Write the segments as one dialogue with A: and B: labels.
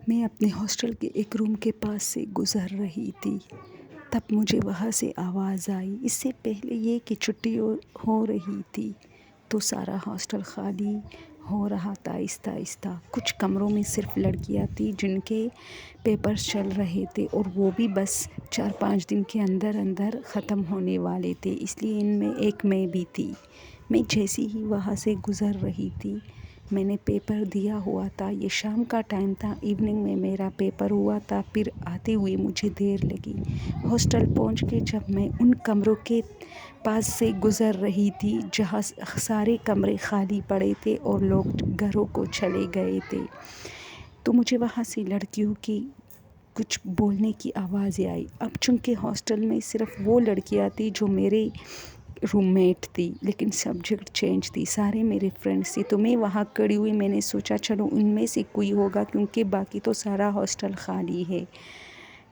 A: میں اپنے ہاسٹل کے ایک روم کے پاس سے گزر رہی تھی، تب مجھے وہاں سے آواز آئی۔ اس سے پہلے یہ کہ چھٹی ہو رہی تھی تو سارا ہاسٹل خالی ہو رہا تھا آہستہ آہستہ۔ کچھ کمروں میں صرف لڑکیاں تھیں جن کے پیپرز چل رہے تھے، اور وہ بھی بس 4-5 دن کے اندر اندر ختم ہونے والے تھے، اس لیے ان میں ایک میں بھی تھی۔ میں جیسے ہی وہاں سے گزر رہی تھی، میں نے پیپر دیا ہوا تھا۔ یہ شام کا ٹائم تھا، ایوننگ میں میرا پیپر ہوا تھا، پھر آتے ہوئے مجھے دیر لگی۔ ہاسٹل پہنچ کے جب میں ان کمروں کے پاس سے گزر رہی تھی جہاں سارے کمرے خالی پڑے تھے اور لوگ گھروں کو چلے گئے تھے، تو مجھے وہاں سے لڑکیوں کی کچھ بولنے کی آوازیں آئی۔ اب چونکہ ہاسٹل میں صرف وہ لڑکیاں تھیں جو میرے روم میٹ تھی، لیکن سبجیکٹ چینج تھی، سارے میرے فرینڈس تھے، تو میں وہاں کھڑی ہوئی، میں نے سوچا چلو ان میں سے کوئی ہوگا کیونکہ باقی تو سارا ہاسٹل خالی ہے۔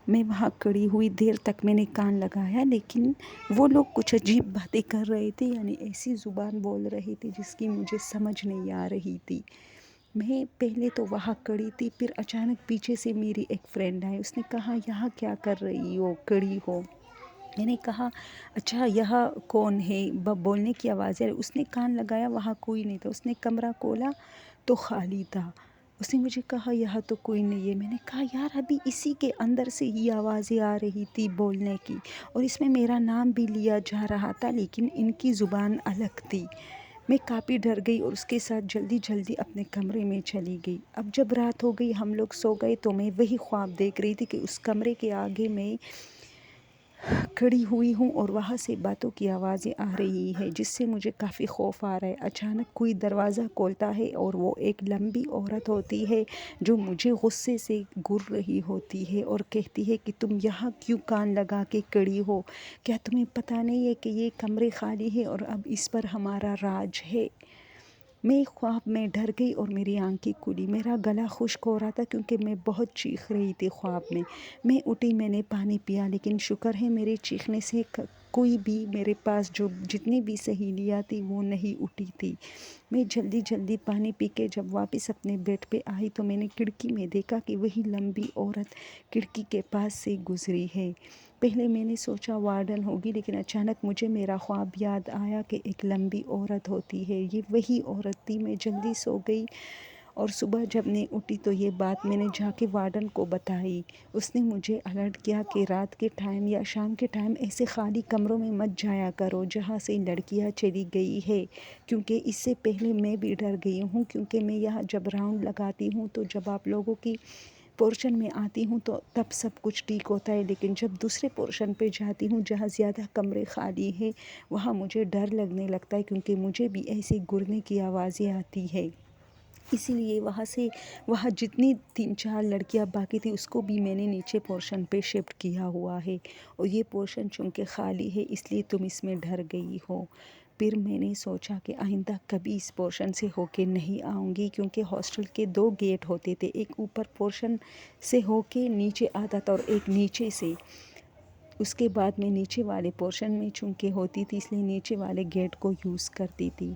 A: میں وہاں کھڑی ہوئی، دیر تک میں نے کان لگایا، لیکن وہ لوگ کچھ عجیب باتیں کر رہے تھے، یعنی ایسی زبان بول رہے تھے جس کی مجھے سمجھ نہیں آ رہی تھی۔ میں پہلے تو وہاں کھڑی تھی، پھر اچانک پیچھے سے میری ایک فرینڈ آئی، اس نے کہا یہاں کیا کر رہی ہو، کھڑی ہو؟ میں نے کہا اچھا یہاں کون ہے، بولنے کی آواز ہے۔ اس نے کان لگایا، وہاں کوئی نہیں تھا، اس نے کمرہ کھولا تو خالی تھا۔ اس نے مجھے کہا یہاں تو کوئی نہیں ہے۔ میں نے کہا یار ابھی اسی کے اندر سے ہی آوازیں آ رہی تھی بولنے کی، اور اس میں میرا نام بھی لیا جا رہا تھا، لیکن ان کی زبان الگ تھی۔ میں کافی ڈر گئی اور اس کے ساتھ جلدی جلدی اپنے کمرے میں چلی گئی۔ اب جب رات ہو گئی، ہم لوگ سو گئے، تو میں وہی خواب دیکھ رہی تھی کہ اس کمرے کے آگے میں کھڑی ہوئی ہوں اور وہاں سے باتوں کی آوازیں آ رہی ہے، جس سے مجھے کافی خوف آ رہا ہے۔ اچانک کوئی دروازہ کھولتا ہے اور وہ ایک لمبی عورت ہوتی ہے جو مجھے غصے سے گھور رہی ہوتی ہے اور کہتی ہے کہ تم یہاں کیوں کان لگا کے کھڑی ہو؟ کیا تمہیں پتہ نہیں ہے کہ یہ کمرے خالی ہے اور اب اس پر ہمارا راج ہے؟ میں خواب میں ڈر گئی اور میری آنکھیں کھلی، میرا گلا خشک ہو رہا تھا کیونکہ میں بہت چیخ رہی تھی خواب میں۔ میں اٹھی، میں نے پانی پیا، لیکن شکر ہے میرے چیخنے سے کوئی بھی میرے پاس جتنی بھی سہیلیاں تھیں وہ نہیں اٹھی تھی۔ میں جلدی جلدی پانی پی کے جب واپس اپنے بیڈ پہ آئی تو میں نے کھڑکی میں دیکھا کہ وہی لمبی عورت کھڑکی کے پاس سے گزری ہے۔ پہلے میں نے سوچا وارڈن ہوگی، لیکن اچانک مجھے میرا خواب یاد آیا کہ ایک لمبی عورت ہوتی ہے، یہ وہی عورت تھی۔ میں جلدی سو گئی اور صبح جب میں اٹھی تو یہ بات میں نے جا کے وارڈن کو بتائی۔ اس نے مجھے الرٹ کیا کہ رات کے ٹائم یا شام کے ٹائم ایسے خالی کمروں میں مت جایا کرو جہاں سے لڑکیاں چلی گئی ہے، کیونکہ اس سے پہلے میں بھی ڈر گئی ہوں، کیونکہ میں یہاں جب راؤنڈ لگاتی ہوں تو جب آپ لوگوں کی پورشن میں آتی ہوں تو تب سب کچھ ٹھیک ہوتا ہے، لیکن جب دوسرے پورشن پہ جاتی ہوں جہاں زیادہ کمرے خالی ہیں وہاں مجھے ڈر لگنے لگتا ہے، کیونکہ مجھے بھی ایسی گھرنے کی آوازیں آتی ہے۔ اسی لیے وہاں جتنی 3-4 لڑکیاں باقی تھی اس کو بھی میں نے نیچے پورشن پہ شفٹ کیا ہوا ہے، اور یہ پورشن چونکہ خالی ہے اس لیے تم اس میں ڈر گئی ہو۔ پھر میں نے سوچا کہ آئندہ کبھی اس پورشن سے ہو کے نہیں آؤں گی، کیونکہ ہاسٹل کے 2 گیٹ ہوتے تھے، ایک اوپر پورشن سے ہو کے نیچے آتا تھا اور ایک نیچے سے۔ اس کے بعد میں نیچے والے پورشن میں چونکہ ہوتی تھی اس لیے نیچے والے گیٹ کو یوز کرتی تھی۔